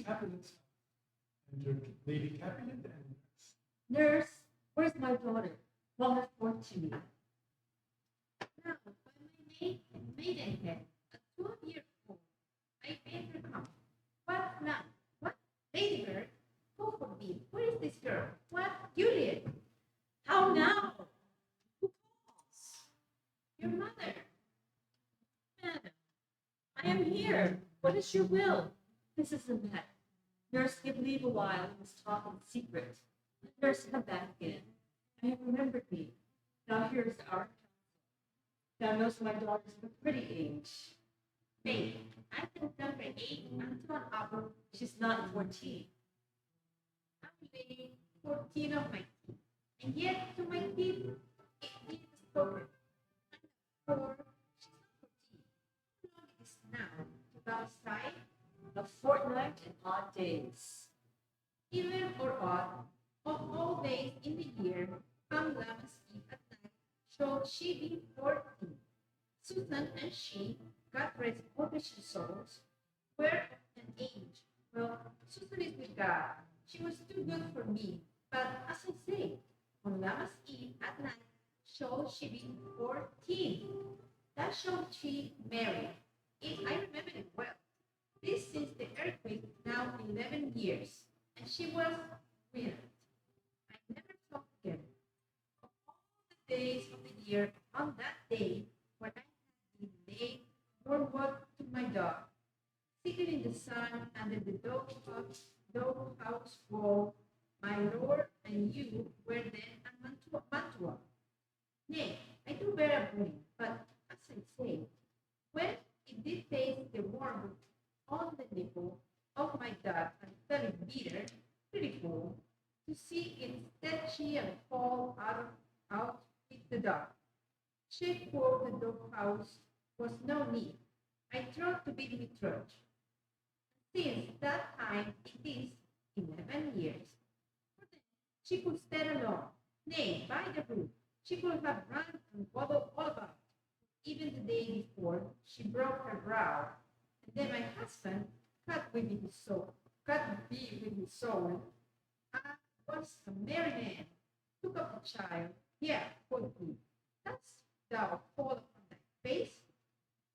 Capulets entered Lady Capulet and Nurse, where's my daughter? Call her forth to me. Now, by my maidenhead, a 12-year-old, I beg her come. What now? What? Ladybird? Go for me. Where is this girl? What? Juliet? How now? Who calls? Your mother? Madam, I am here. What is your will? This is a matter. Nurse, give leave a while. We must talk in secret. Nurse, come back again. I have remembered me. Thou hearest our counsel. Thou knowest my daughter's of a pretty age. Babe, I can tell her age until an hour. She's not 14. Only 14 of my teeth. And yet, to my teeth, it is spoken. For she's not 14. How long it is now? About side? A fortnight and odd days. Even or odd, of all days in the year, come Lammas Eve at night, shall she be 14. Susan and she, God rest all precious souls, were of an age. Well, Susan is with God. She was too good for me. But as I say, on Lammas Eve at night, shall she be 14. That shall she marry. If I remember it well. This since the earthquake now 11 years, and she was with. I never thought again of all the days of the year on that day when I had been laid northward to my dog, sitting in the sun under the doghouse wall. My lord and you were then at Mantua. Nay, I do bear a blame, but as I say, when it did taste the warmth on the nipple of my dog and felt it bitter, pretty cool, to see it stretchy and fall out with the dog. Shake for the doghouse was no need. I tried to beat me throat. Since that time it is 11 years. For then she could stand alone. Nay, by the roof, she could have run and waddled all about. Even the day before, she broke her brow. And then my husband cut me with his soul. I was a merry man. Took up the child. Here, quoth he, dost thou fall upon thy face?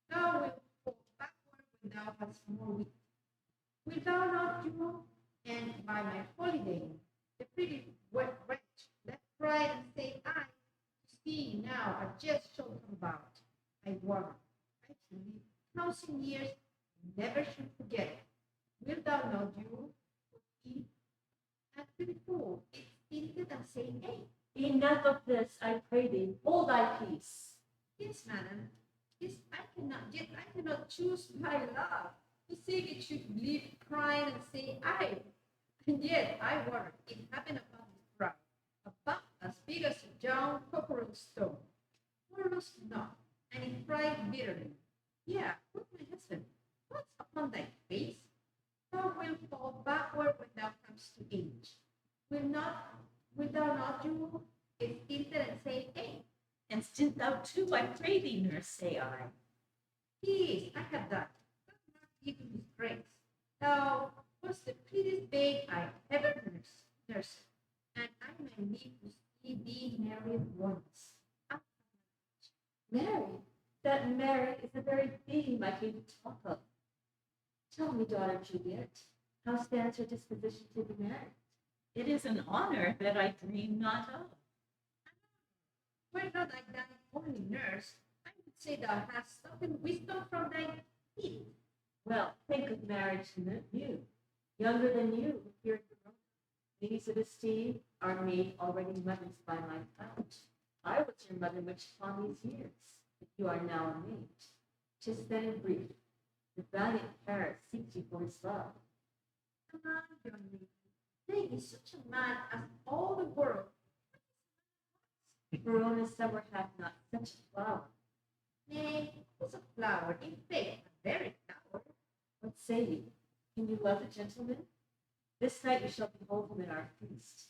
Thou wilt fall backward when thou hast more wit. Wilt thou not do? And by my holiday, the pretty wet wretch let cry and say, I, see now a jest shall come about. I warrant, I live 1,000 years, never shall forget it. Wilt thou not do? He, and to the fool, it hinted and saying, hey, Enough of this, I pray thee. Hold thy peace. yes, madam, yes, yet I cannot choose my love. To say it should leave crying and say, I. And yet, I warrant it happened upon his brow, about as big as a young cockerel stone. Warless not, and he cried bitterly. Yeah, quoth my husband, what's upon thy face? Thou wilt fall backward when thou comest to age. Will thou not do it hinted and say, hey, And stint thou too, I pray thee, nurse, say I. yes, I have done. But not even his grace. Thou was the prettiest babe I ever nursed, and I may live to see thee married once. Ah, Mary, that Mary is the very theme I came to talk of. Tell me, daughter Juliet, how stands her disposition to be married? It is an honor that I dream not of. were not I thy only nurse, I would say thou hast stolen wisdom from thy teeth. Well, think of marriage new. Younger than you, here at the Rome. Ladies of esteem are made already mothers by my count. I was your mother much upon these years, but you are now a maid. 'Tis then in brief, the valiant Paris seeks you for his love. Come on, young lady. There is such a man as all the world. Verona summer hath not such a flower. Nay, it's a flower, in faith, a very flower. What say you? Can you love a gentleman? This night you shall behold him in our feast.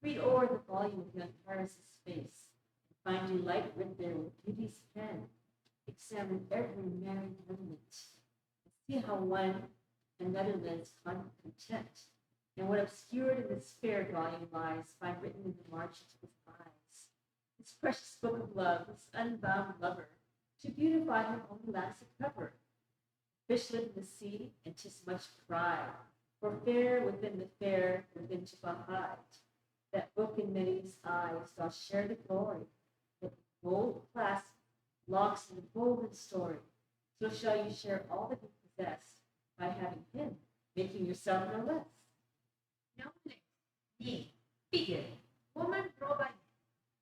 Read o'er the volume of young Paris's face, and find delight writ there with beauty's pen. Examine every married lineament, and see how one and Netherlands content, and what obscured in this fair volume lies, find written in the margins of his eyes. His precious book of love, his unbound lover, to beautify him only lacks a cover. Fish live in the sea, and 'tis much pride, for fair within the fair, within to hide. That book in many's eyes doth share the glory, that gold clasp locks in the golden story. So shall you share all that you possess by having him, making yourself no less. Noble, name, figure, woman brought by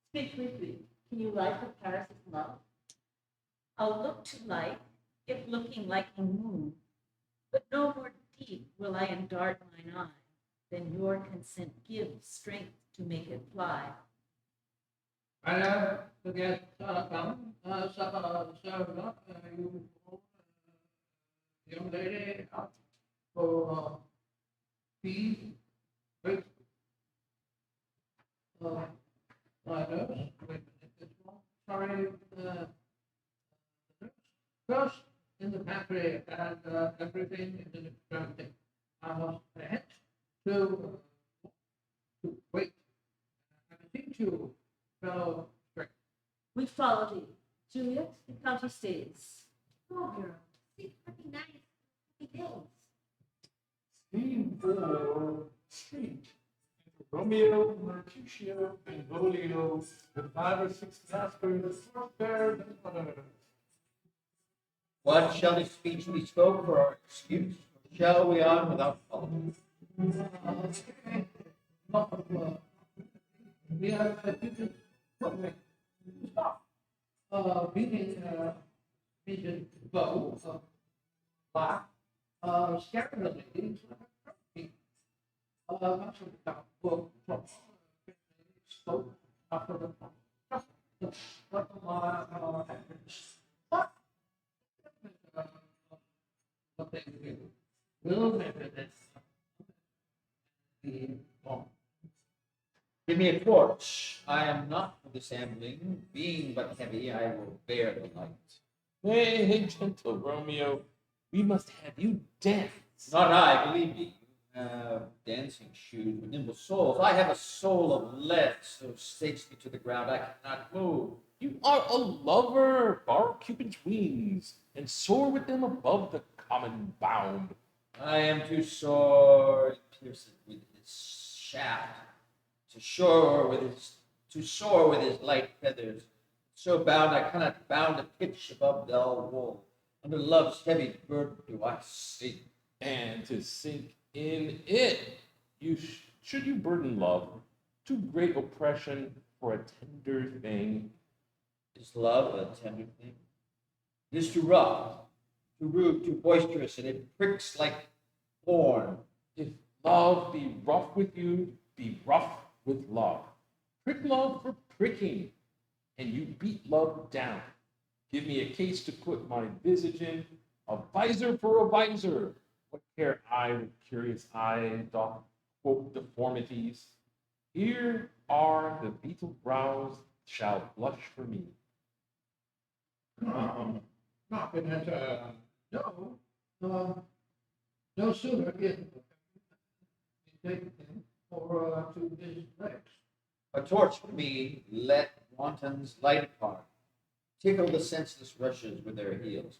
Speak quickly. Can you light the Paris of love? I'll look to light, if looking like a moon, but no more deep will I endart mine eye, than your consent gives strength to make it fly. Saya kegiatan sahabat young lady up for fee with my nurse. Wait a minute, this one. Sorry, first in the pantry and everything is in the grounding. I must head to wait. I think you fellow straight. We follow thee. Juliet, the county stays. Oh, girl, 649 happy days. Scene 4, Street. Romeo, Mercutio, Benvolio, the 5 or 6 Jaspers, fair than other. What shall this speech be spoke for our excuse? Or shall we on without follow? We are people stop beating bow black scarily much of the book from spoke after the what what they will measure this the bomb. Give me a torch. I am not for dissembling. Being but heavy, I will bear the light. Hey, gentle Romeo, we must have you dance. Not I, believe me. You have dancing shoes with nimble soles. I have a soul of lead, so stakes me to the ground. I cannot move. You are a lover. Borrow Cupid's wings and soar with them above the common bound. I am too sore pierced with his shaft to soar with his light feathers. So bound I cannot bound a pitch above dull wool. Under love's heavy burden do I sink. And to sink in it, should you burden love, too great oppression for a tender thing. Is love a tender thing? It is too rough, too rude, too boisterous, and it pricks like thorn. If love be rough with you, be rough with love. Prick love for pricking, and you beat love down. Give me a case to put my visage in, a visor for a visor. What care I with curious eye doth quote deformities? Here are the beetle brows shall blush for me. Not that no sooner is taken or to his legs. A torch for me, let wantons light upon. Tickle the senseless rushes with their heels.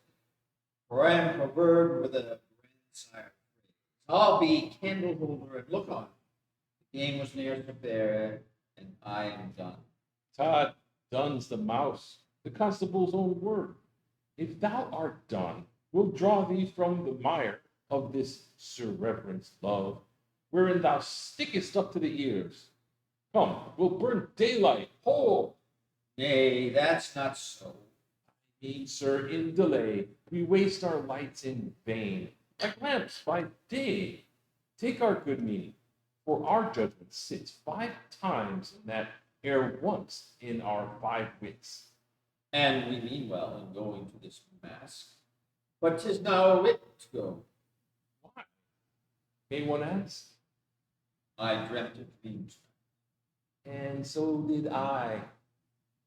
For I am proverb with a grandsire. I'll be candle holder and look on. The game was near to bear, and I am done. Todd, done's the mouse, the constable's own word. If thou art done, we'll draw thee from the mire of this surreverenced love, wherein thou stickest up to the ears. Come, we'll burn daylight, whole. Nay, that's not so. Sir, in delay, we waste our lights in vain, like lamps by day. Take our good meaning, for our judgment sits 5 times in that ere once in our 5 wits. And we mean well in going to this mask. But 'tis now a wit to go. Why? May one ask? I dreamt of dreams. And so did I,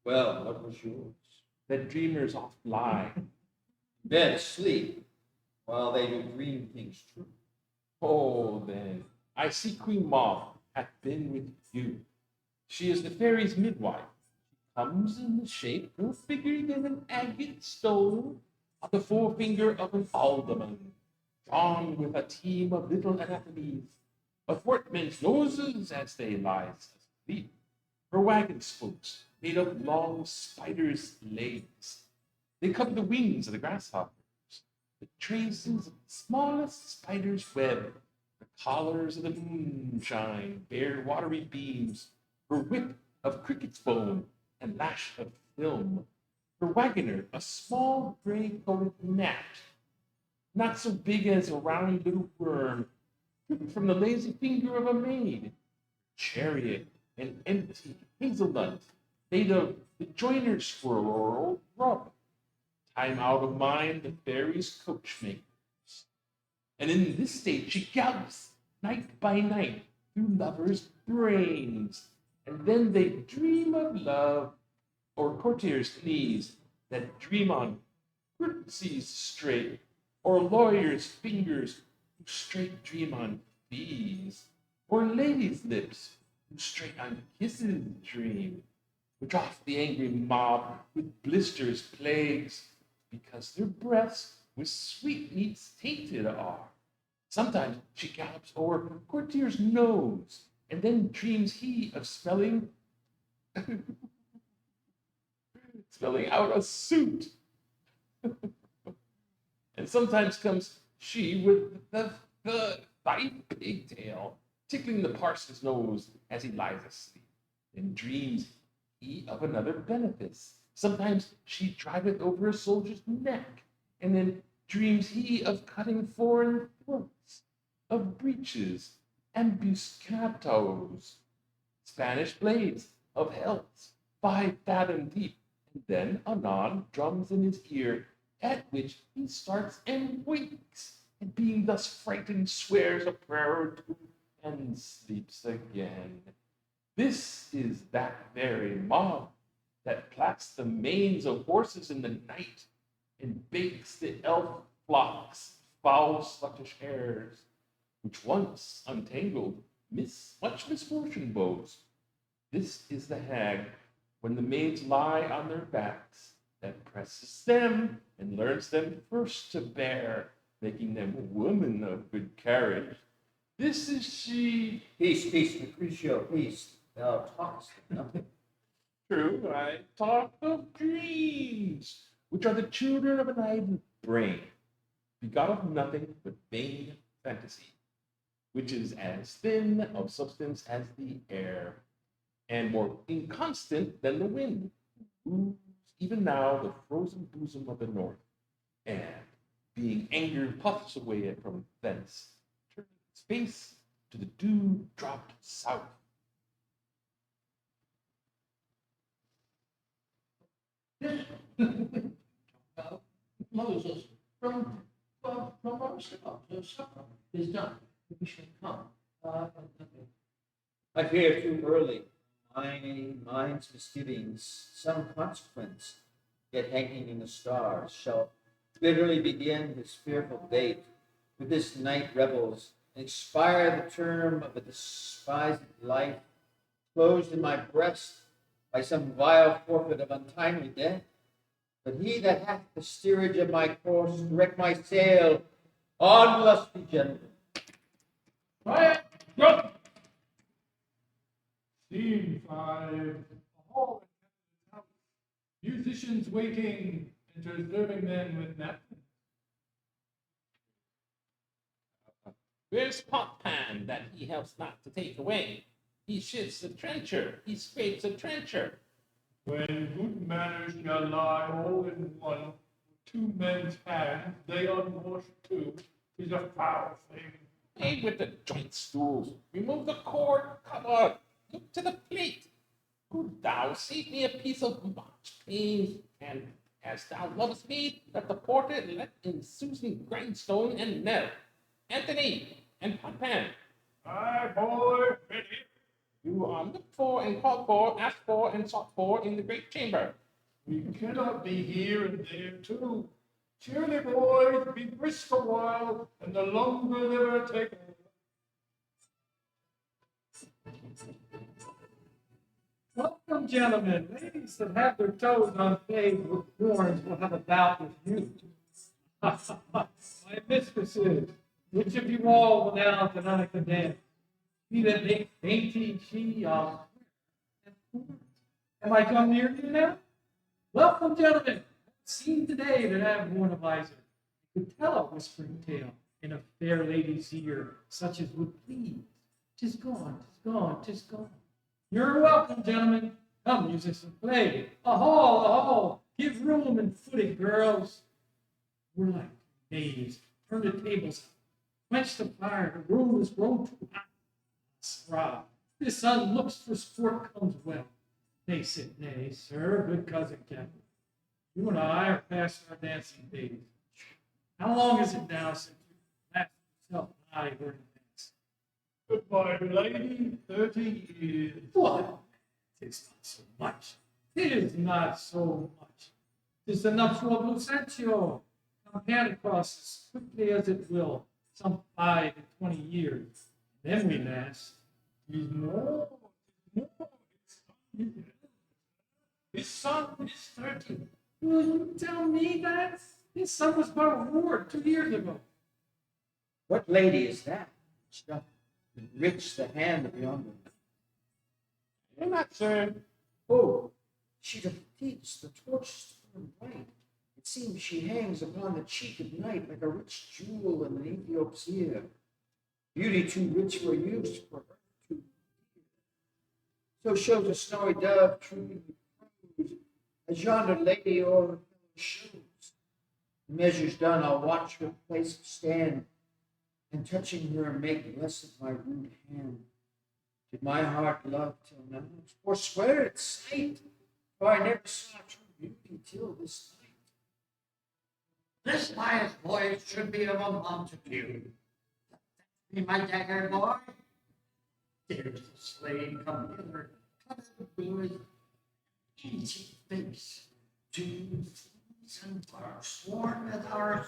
Well, what was yours? that dreamers oft lie. Bed, sleep, while they do dream things true. Oh, then, I see Queen Moth hath been with you. She is the fairy's midwife. She comes in the shape no bigger than an agate stone on the forefinger of an alderman, drawn with a team of little anatomies, athwart men's noses as they lie asleep. Her wagon spokes made of long spiders' legs. They cover the wings of the grasshoppers, the traces of the smallest spider's web. The collars of the moonshine bear watery beams, her whip of cricket's bone and lash of film. Her wagoner, a small gray-colored gnat, not so big as a round little worm, driven from the lazy finger of a maid. Chariot, an empty hazelnut, made of the joiner's squirrel or old rub. Time out of mind, the fairy's coachmakers. And in this state she gallops night by night through lovers' brains. And then they dream of love, or courtiers' knees that dream on curtsies straight, or lawyers' fingers who straight dream on fees, or ladies' lips who straight on kisses dream, which oft the angry mob with blisters plagues, because their breaths with sweetmeats tainted are. Sometimes she gallops o'er her courtier's nose, and then dreams he of spelling out a suit. And sometimes comes she with the thight pigtail, tickling the parson's nose as he lies asleep. Then dreams he of another benefice. Sometimes she driveth over a soldier's neck, and then dreams he of cutting foreign throats, of breeches, ambuscatos, Spanish blades, of helts, 5 fathom deep, and then anon drums in his ear, at which he starts and wakes, and being thus frightened swears a prayer or two, and sleeps again. This is that very mob that plats the manes of horses in the night, and bakes the elf flocks foul sluttish hairs, which once untangled much misfortune bodes. This is the hag, when the maids lie on their backs, that presses them and learns them first to bear, making them women of good carriage. This is she. Peace, peace, Lucretio, peace. Thou talkest of nothing. True, I talk of dreams, which are the children of an idle brain, begot of nothing but vain fantasy, which is as thin of substance as the air, and more inconstant than the wind, moves even now the frozen bosom of the north, and, being angered, puffs away from thence, turning its face to the dew-dropped south. This Moses from ourselves, supper is done. We shall come. I fear too early. My mind's misgivings, some consequence, yet hanging in the stars, shall bitterly begin his fearful date with this night revels, and expire the term of a despised life, closed in my breast by some vile forfeit of untimely death. But he that hath the steerage of my course, direct my sail, on lusty gentlemen. Quiet! Run! Scene 5. A hall in Captain's house. Musicians waiting, enter serving men with napkins. Where's Potpan that he helps not to take away? He shifts the trencher, he scrapes a trencher. When good manners shall lie all in one, two men's hands, they unwashed too, is a foul thing. Made with the joint stools, remove the cord, cover, look to the plate. Good thou, save me a piece of March, please, and as thou lovest me, let the porter let in Susan Grindstone and Nell, Anthony, and Potpan. Aye, boy, ready. You are looked for and called for, asked for and sought for in the great chamber. We cannot be here and there too. Cheerly, boys, be brisk a while, and the longer never take hold. Welcome, gentlemen. Ladies that have their toes unpaved with horns will have a bout with you. My mistresses, which of you all will now tonight the dance? He that makes dainty, she Am I come near you now? Welcome, gentlemen. Seen today that I have worn a visor. Could tell a whispering tale in a fair lady's ear, such as would please. 'Tis gone, 'tis gone, 'tis gone. You're welcome, gentlemen. Come, musicians, play. A hall, a hall. Give room and footing, girls. We're like knaves. Turn the tables up. Quench the fire. The room is grown too hot. Scrub. This son looks for sport comes well. Nay, sit, nay, sir, good cousin Captain. You and I are past our dancing days. How long is it now since you last yourself and I learned to dance? Goodbye, lady, 30 years. What? It's not so much. It is not so much. Tis the nuptial Lucentio. Come hand across as quickly as it will, some 5 and 20 years. Then we last. Tis more. His son is 30. Will you tell me that? His son was but a ward 2 years ago. What lady is that? Which doth enrich the hand of yonder man? I'm not sir. Oh, she doth teach the torches to burn bright. It seems she hangs upon the cheek at night like a rich jewel in an Ethiop's ear. Beauty too rich for use, for her too dear. So shows a snowy dove truly proves, as yonder lady o'er the pillow shows. The measures done, I'll watch her place stand, and touching her make blessed my rude hand. Did my heart love till now? Forswear its sight, for I never saw true beauty till this night. This highest voice should be of a multitude. Be my dagger, boy. There's the slave come hither, covered with ancient face. To and are sworn with our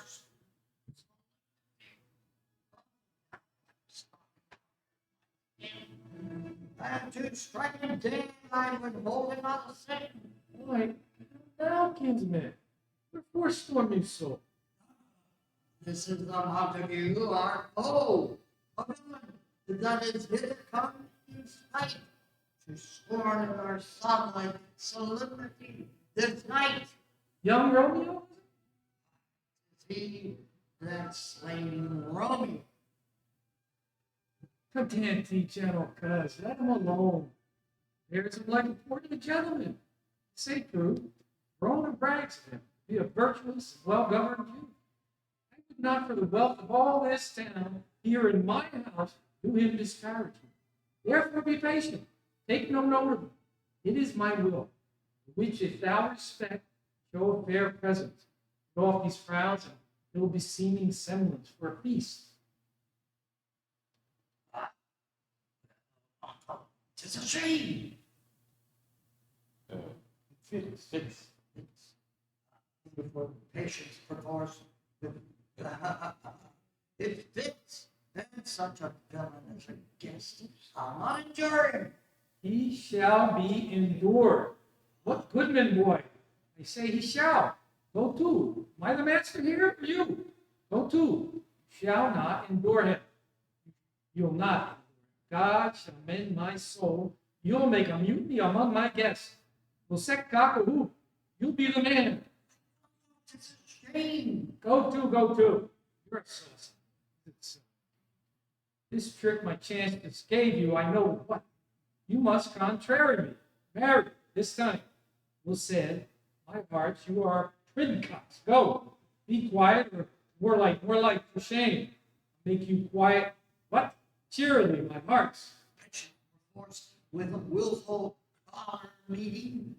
and to strike him dead, I would hold him on the same. Why, now, kinsman, wherefore storm you so? This is the Montague, our foe, a villain that is hither come in spite to scorn at our sunlight solemnity this night. Young Romeo? Is he that slain Romeo? Content ye, gentle cuz, let him alone. There's him like a port of a gentleman. Say true, Roman brags of him, be a virtuous and well-governed Jew. I would not for the wealth of all this town, here in my house, do him discouragement. Therefore be patient, take no note of him. It is my will, which if thou respect, show a fair present. Throw off these frowns, and it will be seeming semblance for a feast. 'Tis a shame. Fits. Patience perforce. It fits. And such a villain as a guest shall not endure him. He shall be endured. What goodman, boy? I say he shall. Go to. Am I the master here or you? Go to. Shall not endure him. You'll not. God shall mend my soul. You'll make a mutiny among my guests. Will set cock a hoop. You'll be the man. It's a shame. Go to. You're a sauce. This trick my chance gave you, I know what. You must contrary me. Marry, this time. Will said, my heart, you are pridcocks. Go. Be quiet, or more like for shame. Make you quiet. What? Cheerily, my hearts. Patience perforce with a willful honor meeting.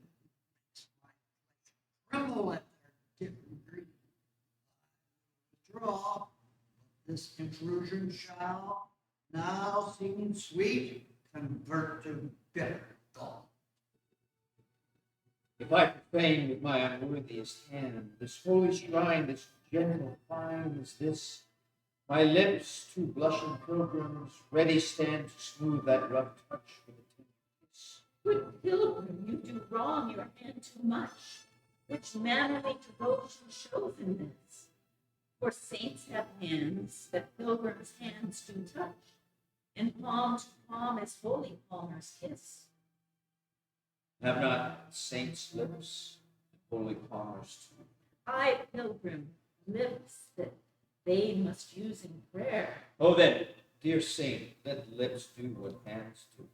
Makes my flesh tremble at their different greed. Withdraw. This intrusion shall, now seeming sweet, convert to bitter thought. If I profane with my unworthiest hand this holy shrine, this gentle fine as this, my lips, two blushing pilgrims, ready stand to smooth that rough touch with a tender kiss. Good pilgrim, you do wrong your hand too much, which mannerly devotion shows in this. For saints have hands that pilgrims' hands do touch, and palm to palm as holy palmers kiss. Have not saints lips, and holy palmers too? I, pilgrim, lips that they must use in prayer. Oh, then, dear saint, let lips do what hands do.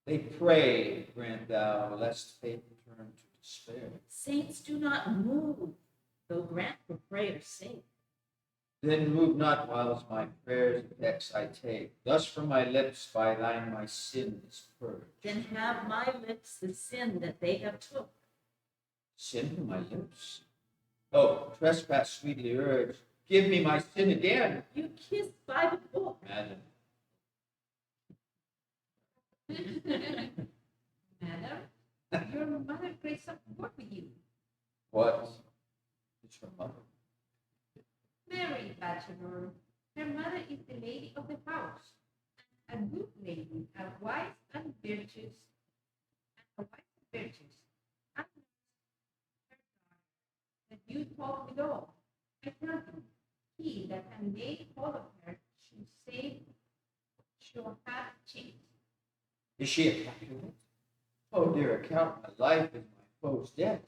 They pray, grant thou, lest faith turn to despair. Saints do not move, though grant for prayer's sake. Then move not whiles my prayers and decks I take. Thus from my lips by thine my sin is purged. Then have my lips the sin that they have took. Sin from my lips? Oh, trespass sweetly urged. Give me my sin again. You kiss by the book. Madam, Madam, your mother prays some word with you. what is your mother? Mary, bachelor, her mother is the lady of the house, a good lady, a wise and virtuous, and and her daughter, that you talk with all. I tell you, he that can lay hold of her shall have change. Is she a Capulet? Oh, dear account, my life is my foe's debt.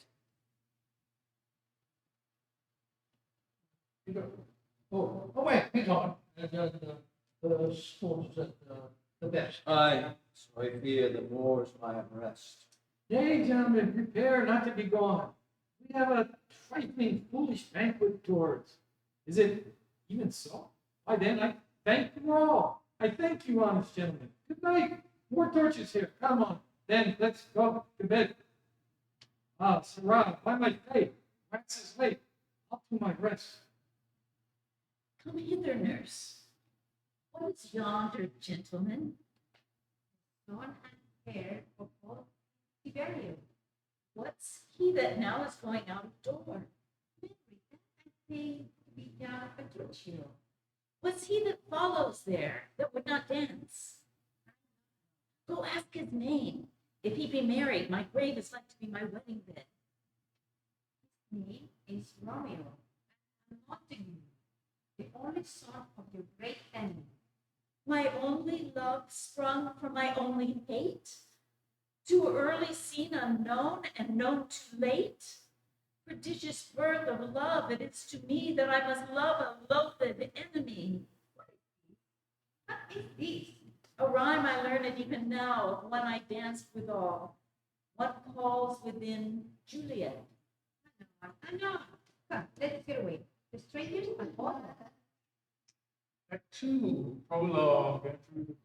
You go. Oh, wait, hang on. The store's at the best. I, so I fear the Moors my unrest. Nay, gentlemen, prepare not to be gone. We have a trifling, foolish banquet towards. Is it even so? Why then, I thank you all. I thank you, honest gentlemen. Good night. More torches here. Come on. Then let's go to bed. Ah, Sarah, by my faith, wax is late. I'll to my rest. Come hither, nurse. What is yonder gentleman? Son and heir of all Tiberio. What's he that now is going out of door? Mary, that I say to be young Petruchio. What's he that follows there, that would not dance? Go ask his name. If he be married, my grave is like to be my wedding bed. His name is Romeo, and Montague, the only son of your great enemy. My only love sprung from my only hate? Too early seen unknown, and known too late? Prodigious birth of love, it is to me that I must love a loathed enemy. What is this? A rhyme I learned even now, of one I danced withal. One calls within Juliet. Anon. Come, let's get away. The strangers are all. Act two, prologue, entry the